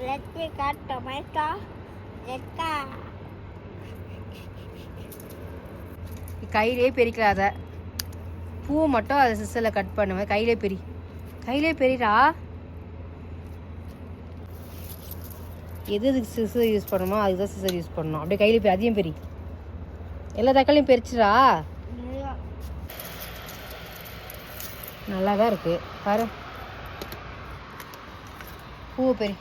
Let's tomato. கையிலே பெரிக்காத. பூ மட்டும் அதை சிஸ்ஸரில் கட் பண்ணுவேன். கையிலே பெரிடா. எதுக்கு சிஸ்ஸர் யூஸ் பண்ணணுமோ அதுக்கு தான் சிஸ்ஸர் யூஸ் பண்ணணும். அப்படியே கையிலே அதையும் பெரி. எல்லா தக்காளியும் பெரிச்சிடா. நல்லா தான் இருக்குது பாரு. பூ பெரி.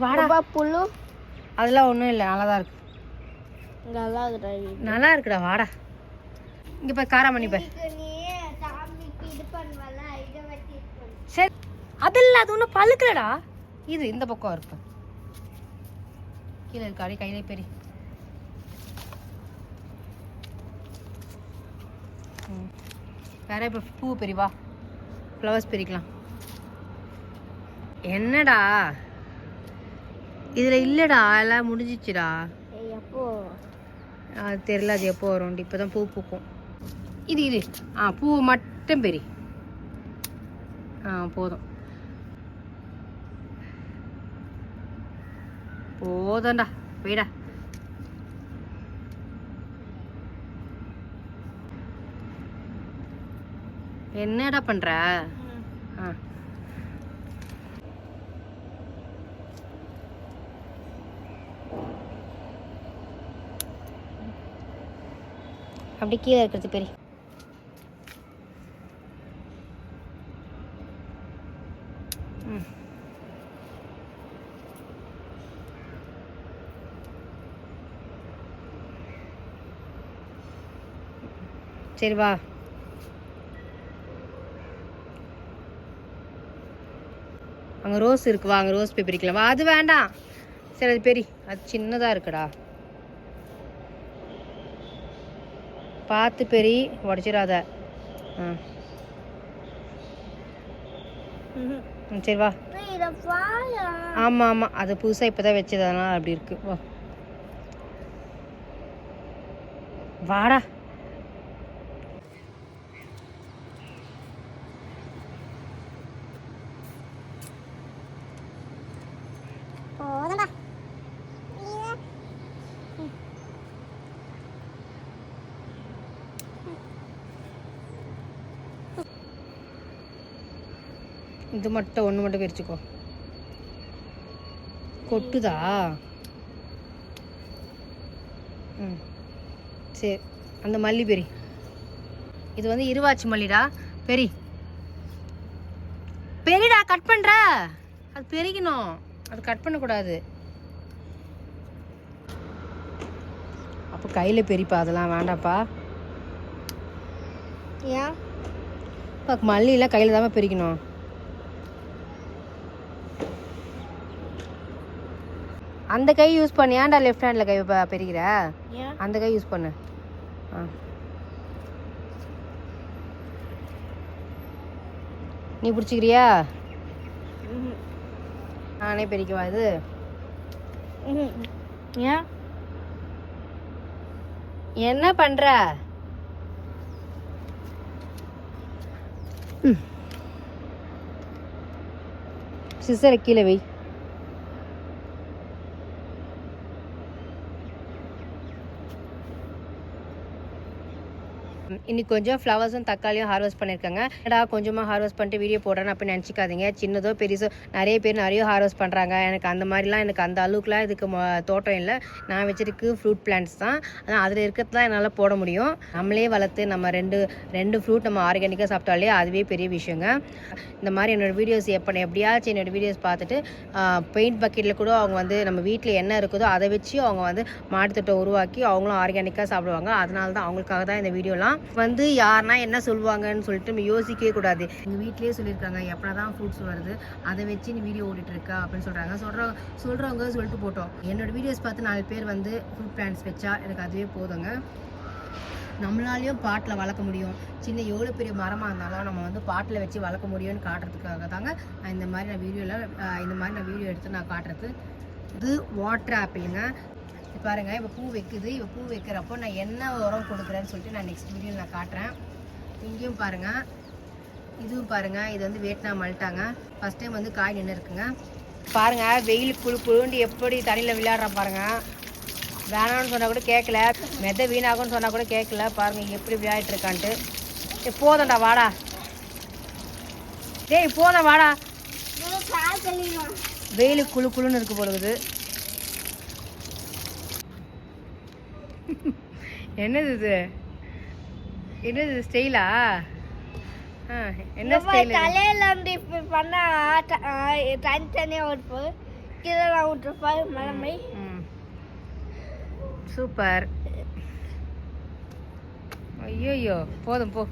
வாடா புல்லு அதெல்லாம் ஒன்றும் இல்லை, நல்லா தான் இருக்கு. நல்லா இருக்குடா. வாடா இங்கே போய் காராமணி போய். சரி அதில்ல, அது ஒன்றும் பழுக்கலடா. இது இந்த பக்கம் இருக்கு, கீழே இருக்கு. அப்படியே கையிலே பெரி. வேற இப்போ பூ பெரிவா, ஃப்ளவர்ஸ் பெரிக்கலாம். என்னடா இதில் இல்லைடா, எல்லாம் முடிஞ்சிச்சுடா. எப்போ அது தெரியல, அது எப்போ வரும். இப்போ தான் பூ பூக்கும். இது பூ மட்டும் பெரி. போதும் போதும்டா, போயிடா. என்னடா பண்ற? அப்படி கீழே இருக்கிறது பெரிய. சரி வா. அங்கே ரோஸ் இருக்கு, வா அங்கே ரோஸ் போய் பிரிக்கலாம். வா. அது வேண்டாம், சரி அது பெரி. அது சின்னதாக இருக்குடா, பார்த்து பெரி, உடச்சிடாத. சரி வா. ஆமாம் ஆமாம், அது புதுசாக இப்போ தான் வச்சதுனால அப்படி இருக்கு. வா வாடா. இது மட்டும் ஒன்று மட்டும் பிரிச்சுக்கோ. கொட்டுதா? சரி, அந்த மல்லி பெரி. இது வந்து இருவாச்சி மல்லிடா. பெரிடா, கட் பண்ணுற. அது பெரிக்கணும், அது கட் பண்ணக்கூடாது. அப்போ கையில் பெரிப்பா, அதெல்லாம் வேண்டாப்பா. ஏன் இப்போ மல்லியெல்லாம் கையில் தான் பெரிக்கணும். அந்த கை யூஸ் பண்ணி ஏன்டா லெஃப்ட் ஹேண்டில் கை பெரிக்கிற? அந்த கை யூஸ் பண்ணு. நீ பிடிச்சிக்கிறியா? நானே பெரிக்கவா இது? ஏன் என்ன பண்ற? சிசரை கீழே வை. இன்னைக்கு கொஞ்சம் ஃப்ளவர்ஸும் தக்காளியும் ஹார்வெஸ்ட் பண்ணியிருக்காங்க. ஏடா கொஞ்சமாக ஹார்வெஸ்ட் பண்ணிட்டு வீடியோ போடுறேன்னு அப்படி நினச்சிக்காதீங்க. சின்னதோ பெருசோ நிறைய பேர் ஹார்வெஸ்ட் பண்ணுறாங்க. எனக்கு அந்த மாதிரிலாம் எனக்கு அந்த அளவுக்குலாம் இதுக்கு தோட்டம் இல்லை. நான் வச்சிருக்கு ஃப்ரூட் பிளான்ட்ஸ் தான். ஆனால் அதில் இருக்கிறது தான் என்னால் போட முடியும். நம்மளே வளர்த்து நம்ம ரெண்டு ஃப்ரூட் நம்ம ஆர்கானிக்காக சாப்பிட்டாலே அதுவே பெரிய விஷயங்க. இந்த மாதிரி என்னோடய வீடியோஸ் எப்படியாச்சும் என்னோடய வீடியோஸ் பார்த்துட்டு பெயிண்ட் பக்கெட்டில் கூட அவங்க வந்து நம்ம வீட்டில் என்ன இருக்குதோ அதை வச்சு அவங்க வந்து மாடித்தோட்டம் உருவாக்கி அவங்களும் ஆர்கானிக்காக சாப்பிடுவாங்க. அதனால தான் அவங்களுக்காக தான் இந்த வீடியோலாம் வந்து யாருன்னா என்ன சொல்லுவாங்கன்னு சொல்லிட்டு நம்ம யோசிக்கவே கூடாது. எங்கள் வீட்லேயே சொல்லியிருக்காங்க, எப்போ தான் ஃப்ரூட்ஸ் வருது அதை வச்சு நீ வீடியோ ஓடிட்டு இருக்கா அப்படின்னு சொல்கிறாங்க. சொல்கிறவங்க சொல்லிட்டு போட்டோம். என்னோடய வீடியோஸ் பார்த்து 4 பேர் வந்து ஃப்ரூட் பிளான்ட்ஸ் வச்சா எனக்கு அதுவே போதுங்க. நம்மளாலையும் பாட்டில் வளர்க்க முடியும். சின்ன எவ்வளோ பெரிய மரமாக இருந்தாலும் நம்ம வந்து பாட்டில் வச்சு வளர்க்க முடியும்னு காட்டுறதுக்காக தாங்க இந்த மாதிரி நான் வீடியோ எடுத்து நான் காட்டுறது. இது வாட்டர் ஆப்பிளுங்க. பாருங்க, இப்போ பூ வைக்குது. இப்போ பூ வைக்கிறப்போ நான் என்ன உரம் கொடுக்குறேன்னு சொல்லிட்டு நான் நெக்ஸ்ட் வீடியோவில் நான் காட்டுறேன். இங்கேயும் பாருங்கள், இதுவும் பாருங்கள். இது வந்து வியட்நாம் மல்ட்டாங்க. ஃபஸ்ட் டைம் வந்து காய் நின்று இருக்குங்க. பாருங்க வெயில் குழு குழுண்டு எப்படி தண்ணியில் விளையாடுறான் பாருங்க. வேணாம்னு சொன்னால் கூட கேட்கல, மெத வீணாகும்னு சொன்னால் கூட கேட்கல. பாருங்க எப்படி விளையாடிட்டு இருக்கான்ட்டு. போதண்டா வாடா, டேய் போத வாடா. வெயில் குழு குழுன்னு இருக்கு போடுது. என்னது இது, என்னது ஸ்டைலா? என்ன ஸ்டைல்? தலையில வந்து இப்ப பண்ணா தனித்தனியா ஓடுப்பு கீழே விட்டுருப்பாரு மழை. சூப்பர். ஐயோ போதும் போ.